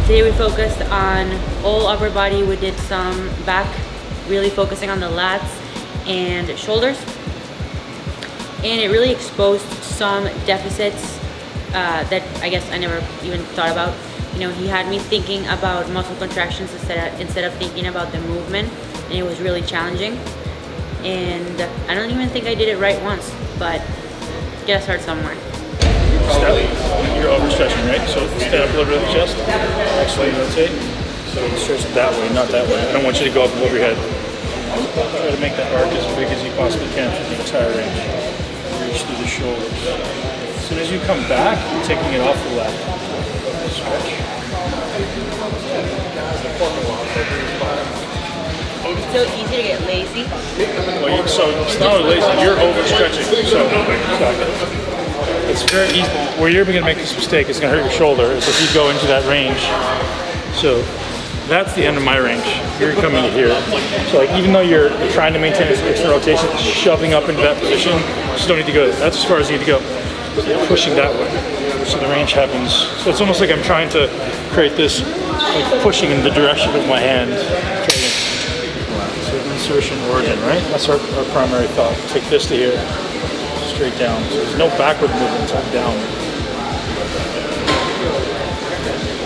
Today we focused on whole upper body. We did some back, really focusing on the lats and shoulders. And it really exposed some deficits that I guess I never even thought about. You know, he had me thinking about muscle contractions instead of thinking about the movement, and it was really challenging. And I don't even think I did it right once, but you gotta start somewhere. Step, you're overstretching, right? So stand up a little bit of the chest, actually rotate. So stretch it that way, not that way. I don't want you to go up above your head. Try to make that arc as big as you possibly can for the entire range. Reach through the shoulders. As soon as you come back, you're taking it off the left. Stretch. It's so easy to get lazy. Well, so it's not only lazy, you're overstretching. So it's very easy. Where you're going to make this mistake, it's going to hurt your shoulder, is if you go into that range. So that's the end of my range. You're coming to here. So like, even though you're trying to maintain this external rotation, shoving up into that position, you just don't need to go there. That's as far as you need to go. So you're pushing that way. So the range happens. So it's almost like I'm trying to create this, like pushing in the direction of my hand. So insertion, origin, right? That's our primary thought. Take this to here. Straight down. So there's no backward movement, it's all down.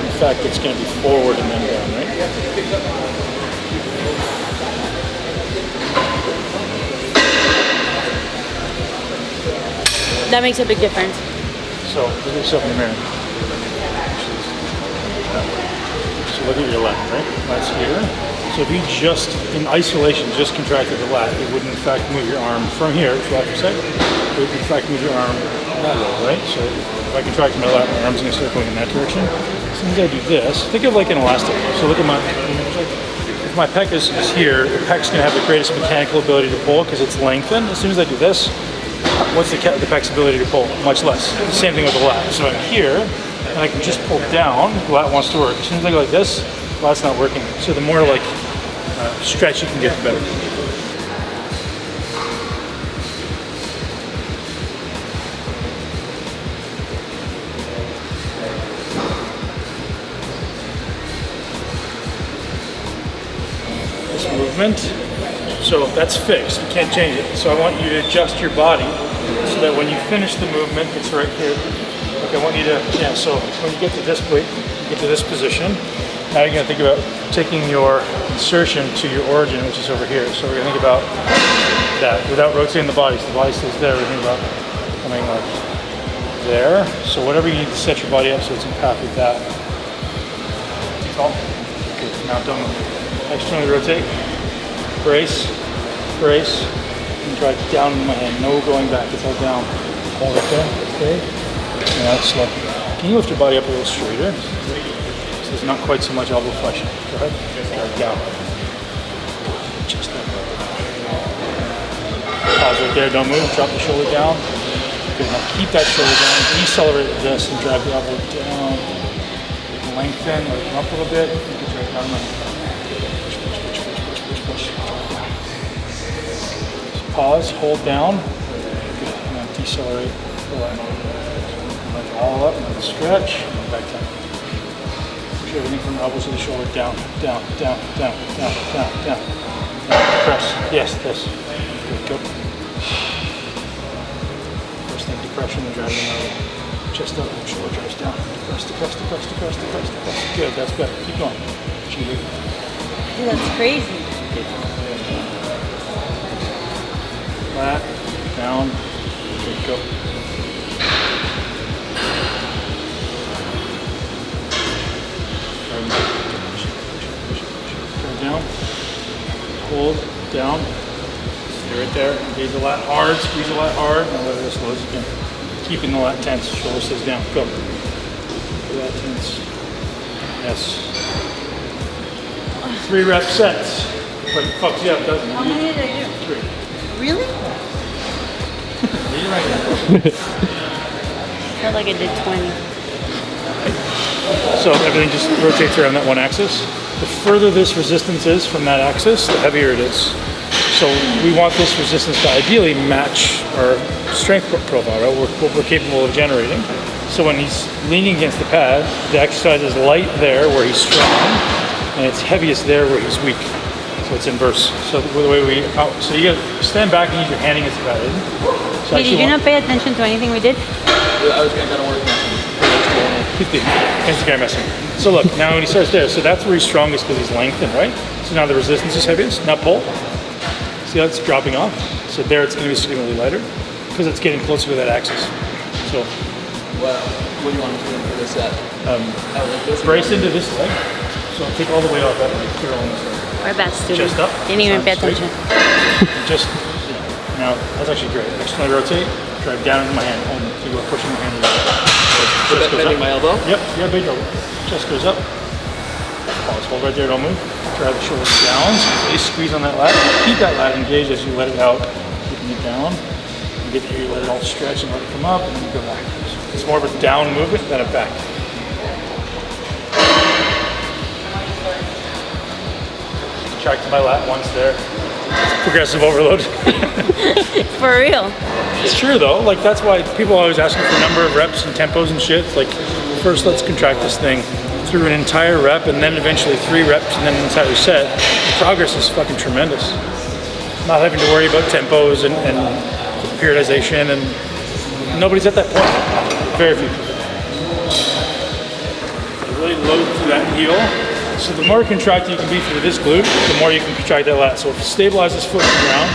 In fact, it's going to be forward and then down, right? That makes a big difference. So look at yourself in the mirror. So look at your lat, right? Lat's here. So if you just, in isolation, just contracted the lat, it would in fact move your arm from here, to left or side. It would in fact move your arm that way, right? So if I contract my lat, my arm's going to start going in that direction. So I'm going to do this. Think of like an elastic. So look at my, if my pec is here, the pec's going to have the greatest mechanical ability to pull because it's lengthened. As soon as I do this, what's the pec's ability to pull? Much less. The same thing with the lat. So I'm here, and I can just pull down, the lat wants to work. As soon as I go like this, the lat's not working. So the more like stretch you can get, the better. This movement, so that's fixed, you can't change it. So I want you to adjust your body so that when you finish the movement, it's right here. Like I want you to, yeah, so when you get to this point, you get to this position, now you're going to think about taking your insertion to your origin, which is over here. So we're going to think about that without rotating the body. So the body stays there. We're going to think about coming like there. So whatever you need to set your body up so it's in path with that. Okay, now don't externally rotate. Brace, brace, and drive down in my hand. No going back. It's all down. Hold it there. Okay. Now it's slow. Can you lift your body up a little straighter? So there's not quite so much elbow flexion. Go ahead. Drive down. Just that. Pause right there. Don't move. Drop the shoulder down. Good. Now keep that shoulder down. Decelerate this and drive the elbow down. Lengthen. Lighten up a little bit. You can drive down. Push, push, push, push, push, push, push. Pause. Hold down. Good. Now decelerate. All up, and stretch, and back down. Push everything from the elbows to the shoulder, down, down, down, down, down, down, down. Press, yes, this. Good, go. First thing, depression, and driving the elbow. Chest up, shoulder drives down. Depress, depress, depress, depress, depress, depress. Good, that's better. Keep going. Dude, that's crazy. Good. Flat, down, good, go. Down, hold, down, stay right there, engage the lat hard, squeeze the lat hard, and let it as slow as you can. Keeping the lat tense, shoulder stays down, go. Lat tense, yes. 3 rep sets, but it fucks you up, doesn't it? How many did I do? 3. Really? You're right. Felt like I did 20. So everything just rotates around that one axis. The further this resistance is from that axis, the heavier it is. So we want this resistance to ideally match our strength profile, right? What we're capable of generating. So when he's leaning against the pad, the exercise is light there where he's strong, and it's heaviest there where he's weak. So it's inverse. So the way so you gotta stand back and use your hand against the pad. So Hey, did you not pay attention to anything we did? I was going to work Instagram messing. So look, now when he starts there, so that's where he's strongest because he's lengthened, right? So now the resistance is heaviest. Now pull. See how it's dropping off? So there it's going to be significantly lighter because it's getting closer to that axis. So what do you want to do for this set? brace into this leg. So take all the weight off that leg. Put it on this leg. Our best student. Chest up. Didn't even pay Straight. attention. Just, now, that's actually great. Externally rotate, drive down into my hand, and think about pushing my hand So bending my elbow? Yep, yeah, big elbow. Chest goes up. Pause, hold right there, don't move. Drive the shoulders down, so really squeeze on that lat. Keep that lat engaged as you let it out, keeping it down. You get here, you let it all stretch and let it come up, and then you go back. It's more of a down movement than a back. Track to my lat once there. Progressive overload. For real. It's true though, like that's why people always asking for number of reps and tempos and shit. It's like, first let's contract this thing through an entire rep and then eventually 3 reps and then an entire set. The progress is fucking tremendous. Not having to worry about tempos and periodization, and nobody's at that point. Very few people. Really load through that heel. So the more contracted you can be through this glute, the more you can contract that lat. So if you stabilize this foot on the ground,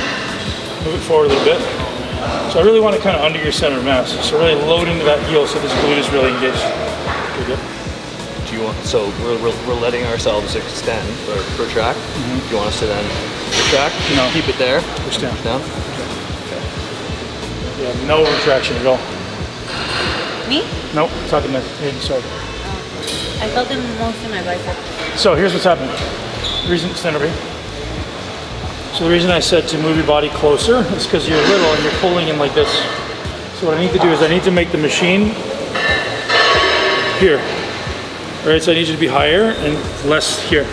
move it forward a little bit. So I really want to kind of under your center of mass. So really load into that heel so this glute is really engaged. Okay, good. Do you want, so we're letting ourselves extend or protract. Do you want us to then retract? No. Keep it there. Push down. Down. Yeah, no retraction at all. Me? Nope, talking to sorry. I felt it most in my bicep. So here's what's happening. The reason, stand over here. So the reason I said to move your body closer is because you're little and you're pulling in like this. So what I need to do is I need to make the machine here. Right, so I need you to be higher and less here.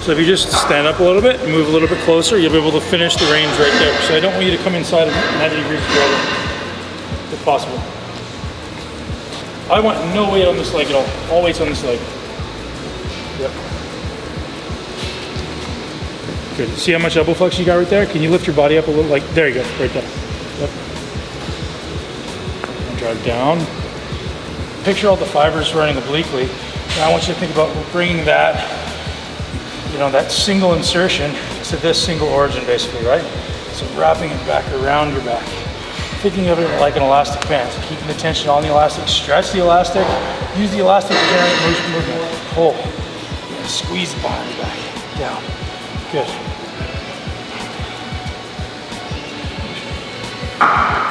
So if you just stand up a little bit and move a little bit closer, you'll be able to finish the range right there. So I don't want you to come inside of 90 degrees of the other, if possible. I want no weight on this leg at all weight's on this leg. Yep. Good. See how much elbow flex you got right there? Can you lift your body up a little? Like, there you go, right there. Yep. And drive down. Picture all the fibers running obliquely. Now I want you to think about bringing that, that single insertion to this single origin basically, right? So wrapping it back around your back. Thinking of it like an elastic band. So keeping the tension on the elastic, stretch the elastic, use the elastic to generate movement, pull. Squeeze it behind your back, down. Good.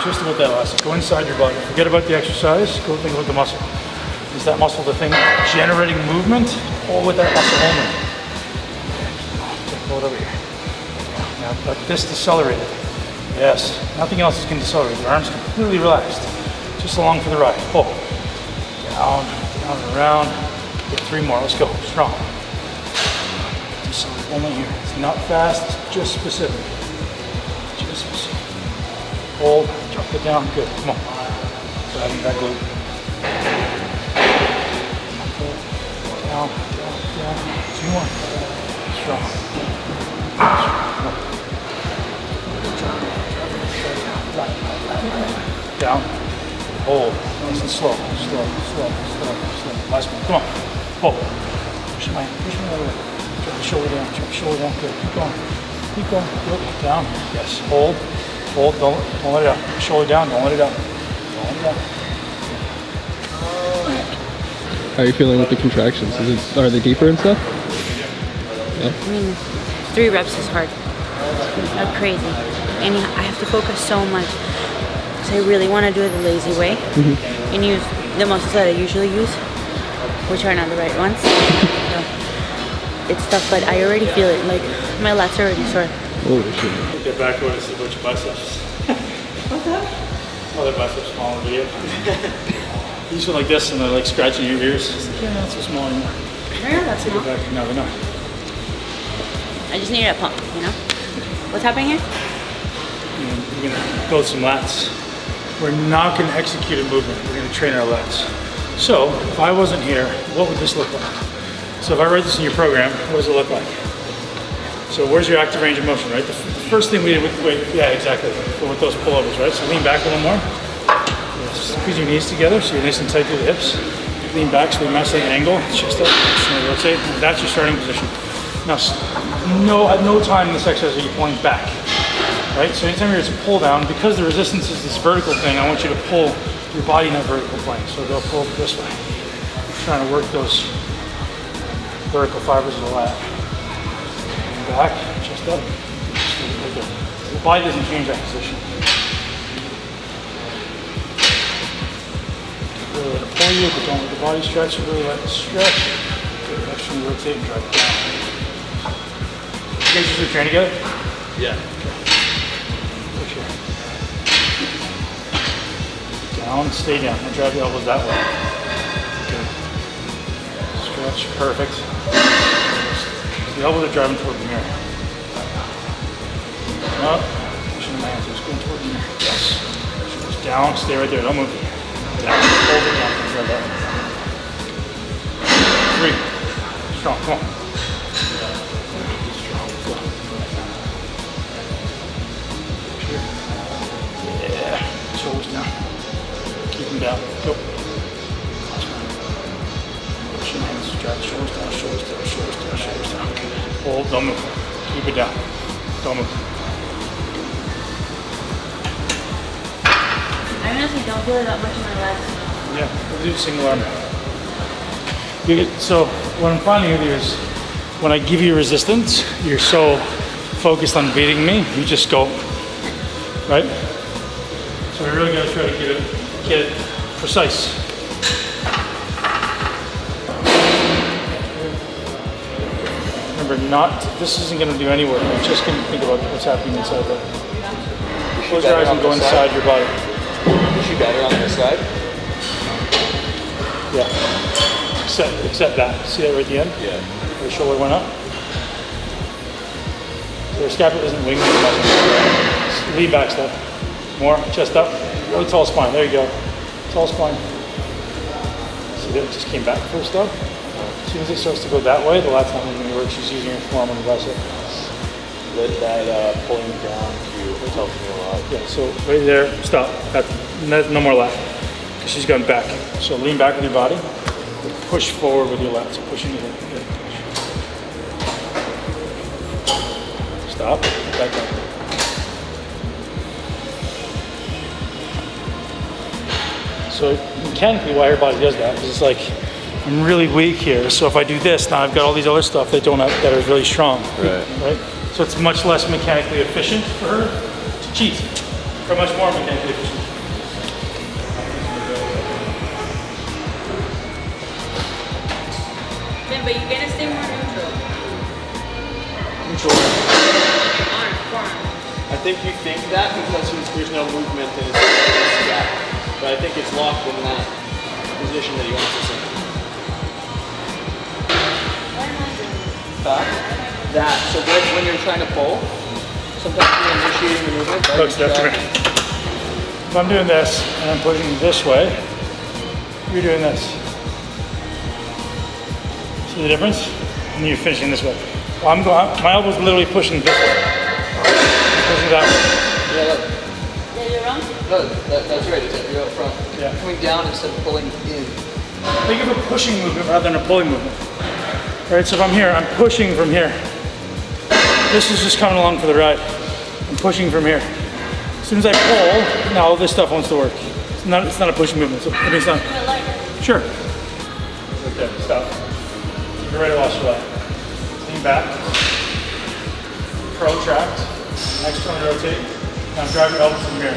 Just about that elastic. Go inside your body. Forget about the exercise. Go think about the muscle. Is that muscle the thing generating movement, or with that muscle only? Pull it over here. Now let this decelerate it. Yes. Nothing else is going to decelerate. Your arms completely relaxed. Just along for the ride. Pull. Down, down and around. Get 3 more. Let's go. Strong. Decelerate only here. It's not fast. It's just specific. Just specific. Hold. Drop it down. Good. Come on. Grabbing that glute. Down, down, down. 2 more. Strong. Down. Hold. Nice and slow. Slow. Last one. Come on. Hold. Push my other way. Drop the shoulder down. Good. Keep going. Good. Down. Yes. Hold. Don't let it out. Shoulder down. Don't let it out. How are you feeling with the contractions? Are they deeper and stuff? Yeah. I mean, 3 reps is hard. It's crazy. And I have to focus so much. So I really want to do it the lazy way and use the muscles that I usually use, which are not the right ones. So it's tough, but I already feel it. Like, my lats are already sore. Holy shit. Get back to what I said about your biceps. What's that? Other biceps small in the video. You just went like this and they're like scratching your ears. It's like, yeah, not so small anymore. No, that's Take it back. No, they're not. I just needed a pump, What's happening here? We're going to build some lats. We're not going to execute a movement. We're going to train our lats. So if I wasn't here, what would this look like? So if I write this in your program, what does it look like? So where's your active range of motion, right? The first thing we did with weight, yeah, exactly. So with those pullovers, right? So lean back a little more. Squeeze your knees together so you're nice and tight through the hips. Lean back so we match that angle. Chest up, rotate. That's your starting position. Now, at no time in this exercise are you pulling back, right? So anytime you're to pull down, because the resistance is this vertical thing, I want you to pull your body in that vertical plane. So go pull this way. Trying to work those vertical fibers of the lat. Back, chest up. Right there. The body doesn't change that position. Really let it pull you, but don't let the body stretch. Really let it stretch. Good. Externally rotate and drive it down. You guys usually train together? Yeah. Push here. Down, stay down. And drive the elbows that way. Good. Stretch, perfect. The elbows are driving toward the mirror. Up, pushing my hands, just going toward the mirror. Yes. Shoulders down, stay right there, don't move. Down, hold it down, drive that way. 3. Strong, come on. Strong, go. Yeah, shoulders down. Keep them down, go. Push your hands, drive the shoulders down, shoulders down, shoulders down, shoulders down. Hold, don't move. Keep it down. Don't move. I honestly don't feel it that much in my legs. Yeah, we'll do single arm. So what I'm finding with you is when I give you resistance, you're so focused on beating me, you just go, right? So we really gotta try to get it precise. Remember, this isn't going to do any work. You're just going to think about what's happening inside there. Close your eyes and go inside your body. Is she better on this side? Yeah. Except that. See that right at the end? Yeah. Where the shoulder went up? So your scapula isn't winging as much. Lean back step. More. Chest up. Really tall spine. There you go. Tall spine. See that? It just came back first up. As soon as it starts to go that way, the lat's not going to work. She's using her forearm on the bicep. That pulling down to helps me a lot. Yeah, so right there, stop. No more lat. Because she's gone back. So lean back with your body. Push forward with your lat. So pushing it in. Stop. Back down. So mechanically, why her body does that is it's like, I'm really weak here, so if I do this, now I've got all these other stuff that are really strong. Right? So it's much less mechanically efficient for her to cheat. Or much more mechanically efficient. Yeah, but you're gonna stay more neutral. Neutral. Forearm. I think you think that because there's no movement and it's just that. But I think it's locked in that position that he wants to sit. That. So when you're trying to pull, sometimes you're initiating the movement. Look, Steph, come here. If I'm doing this and I'm pushing this way, you're doing this. See the difference? And you're finishing this way. Well, my elbow's literally pushing this way. Pushing that way. Yeah, Yeah, you're wrong. that's right. You're up front. Yeah. Coming down instead of pulling in. Think of a pushing movement rather than a pulling movement. Right, so if I'm here, I'm pushing from here. This is just coming along for the ride. I'm pushing from here. As soon as I pull, now all this stuff wants to work. It's not a pushing movement. So let me stop. Sure. Right there, stop. You're ready to lost your leg. Lean back. Protract. Externally rotate. Now drive your elbows from here.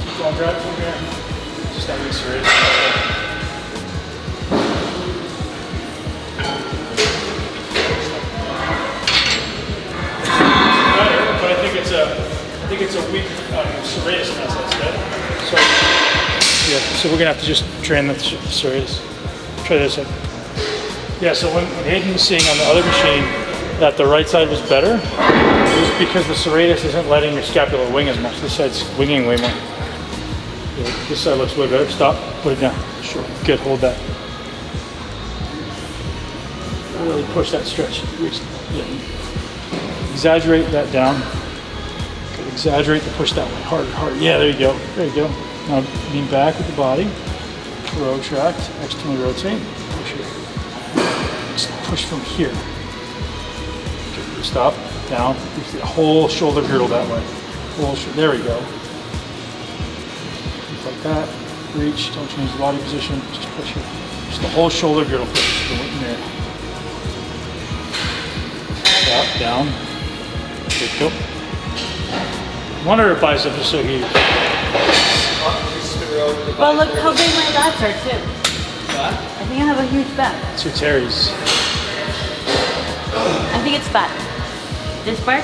Keep going, drive from here. Just that weak serratus. But I think it's a weak serratus instead. So yeah, so we're gonna have to just train the serratus. Try this out. Yeah, so when Hayden was seeing on the other machine that the right side was better, it was because the serratus isn't letting your scapula wing as much. This side's winging way more. Yeah, this side looks way better. Stop. Put it down. Sure. Good. Hold that. Really push that stretch. Yeah. Exaggerate that down. Good. Exaggerate the push that way. Harder, harder. Yeah, there you go. There you go. Now lean back with the body. Protract. Externally rotate. Push it. Just push from here. Good. Stop. Down. The whole shoulder girdle that way. Whole there we go. Just like that. Reach. Don't change the body position. Just push it. Just the whole shoulder girdle push. Go in there. Stop. Down. Good. Go. Wonder if biceps are so huge. But look how big my backs are too. What? I think I have a huge back. It's your Terry's. I think it's fat. This part?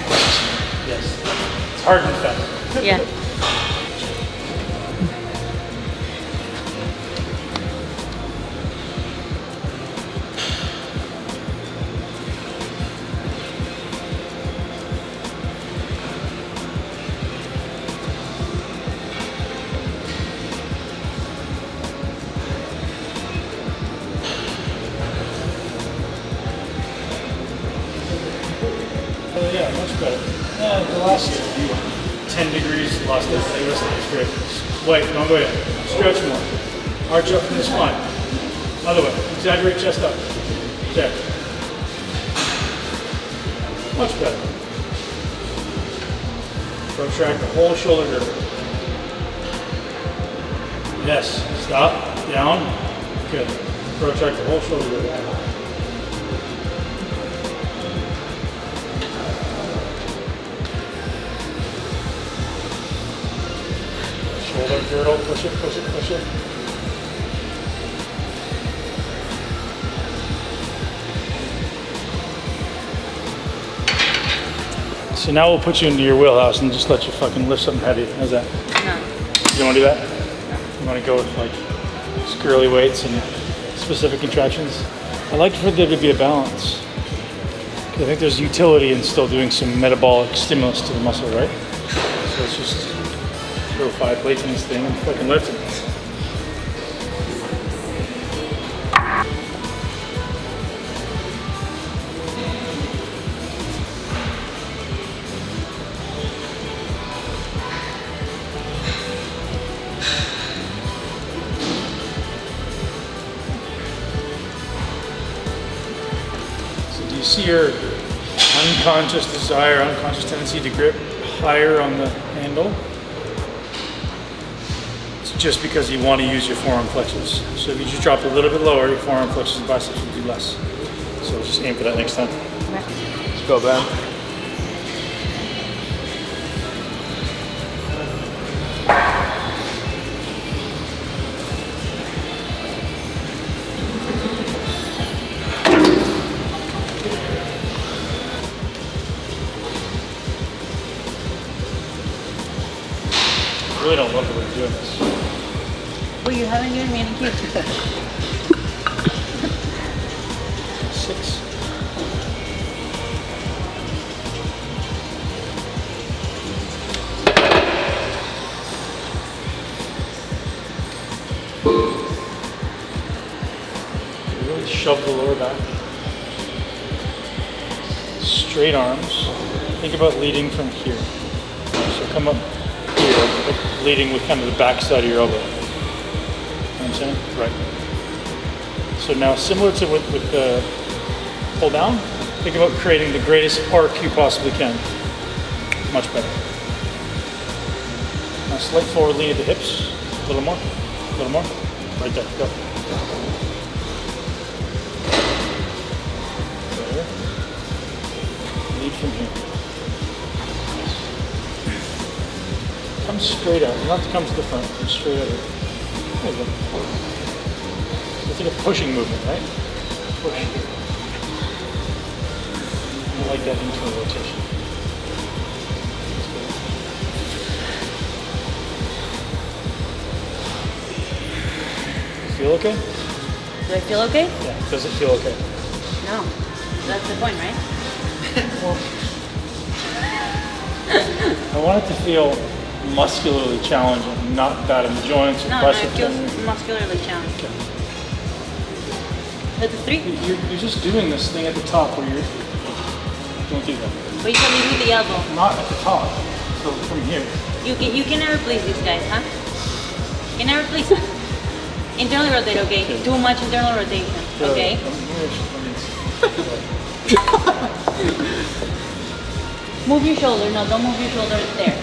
Yes. It's hard and fat. Yeah. Oh yeah, much better. The last 10 degrees, lost that thing. That's great. Wait, don't go yet. Stretch more. Arch up from the spine. Other way. Exaggerate chest up. There. Much better. Protract the whole shoulder girdle. Yes. Stop. Down. Good. Protract the whole shoulder girdle. Shoulder girdle, push it, push it, push it. So now we'll put you into your wheelhouse and just let you fucking lift something heavy. How's that? No. You want to do that? You want to go with like girly weights and specific contractions? I like for there to be a balance. I think there's utility in still doing some metabolic stimulus to the muscle, right? So let's just throw 5 plates in this thing and fucking lift it. So do you see your unconscious desire, unconscious tendency to grip higher on the handle? Just because you want to use your forearm flexors. So if you just drop a little bit lower, your forearm flexors and biceps will do less. So just aim for that next time. Let's go, Ben. I really don't love the way you're doing this. Well, you haven't given me any cues. 6. Really shove the lower back. Straight arms. Think about leading from here. So come up here, leading with kind of the back side of your elbow. You know what I'm saying? Right. So now, similar to with the pull down, think about creating the greatest arc you possibly can. Much better. Now slight forward lean at the hips. A little more. A little more. Right there. Go. There. Lead from here. Come straight out. You don't have to come to the front. Come straight out. There you go. It's like a pushing movement, right? Push. I like that internal rotation. Feel okay? Do I feel okay? Yeah. Does it feel okay? No. That's the point, right? I want it to feel muscularly challenging, not bad in the joints. No, it feels muscularly challenging. Okay. Hit the 3. You're just doing this thing at the top where you're. Don't do that. But you can lead with the elbow. Not at the top. So from here. You can never please these guys, huh? You can never please them. Internally rotate, okay? Too much internal rotation, okay? Move your shoulder. No, don't move your shoulder there.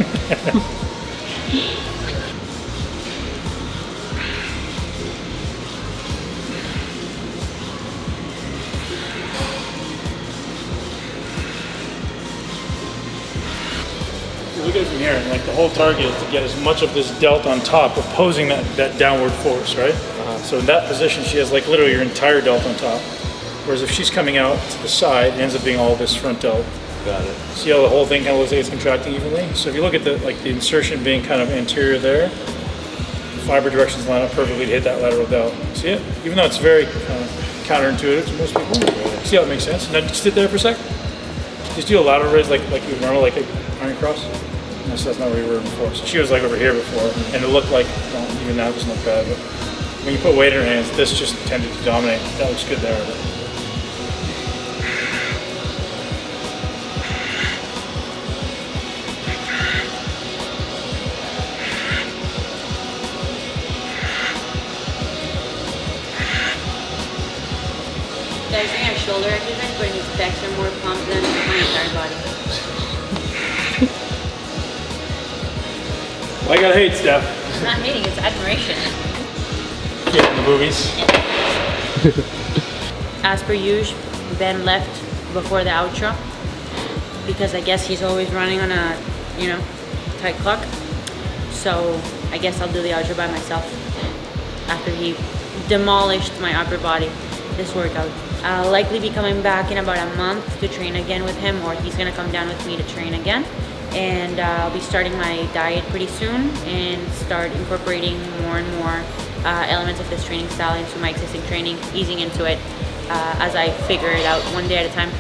Look at it from here, and like the whole target is to get as much of this delt on top, opposing that downward force, right? So in that position, she has like literally your entire delt on top. Whereas if she's coming out to the side, it ends up being all this front delt. Got it. See how the whole thing kind of looks like it's contracting evenly? So if you look at the insertion being kind of anterior there, the fiber directions line up perfectly to hit that lateral delt. See it? Even though it's very counterintuitive to most people. See how it makes sense? Now just sit there for a sec. Just do a lateral raise like you would normally, like an iron cross. No, so that's not where we were before. So she was like over here before, and it looked like, well, even now it doesn't look bad, but when you put weight in her hands, this just tended to dominate. That looks good there. Guys, doing a shoulder exercise, but his pecs are more pumped than my entire body. I gotta hate, Steph. It's not hating, it's admiration. Get in the movies. As per usual, Ben left before the outro because I guess he's always running on a, tight clock. So I guess I'll do the outro by myself after he demolished my upper body this workout. I'll likely be coming back in about a month to train again with him, or he's gonna come down with me to train again. And I'll be starting my diet pretty soon and start incorporating more and more elements of this training style into my existing training, easing into it as I figure it out one day at a time.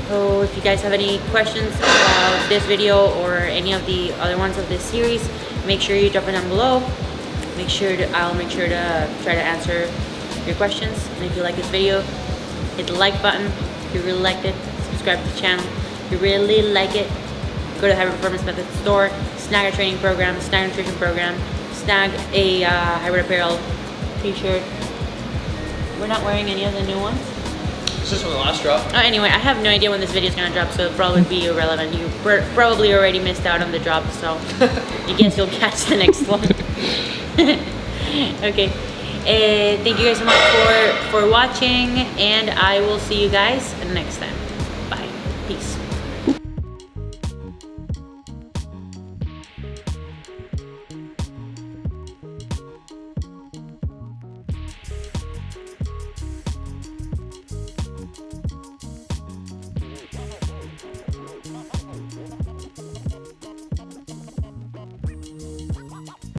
So if you guys have any questions about this video or any of the other ones of this series, make sure you drop it down below. I'll make sure to try to answer your questions. And if you like this video, hit the like button. If you really liked it, subscribe to the channel. If you really like it, go to the Hybrid Performance Method store, snag a training program, snag a nutrition program, snag a Hybrid Apparel t-shirt. We're not wearing any of the new ones. Is this from the last drop? Oh, anyway, I have no idea when this video is going to drop, so it'll probably be irrelevant. You probably already missed out on the drop, so I guess you'll catch the next one. Okay. Thank you guys so much for watching, and I will see you guys next time. Bye. Peace.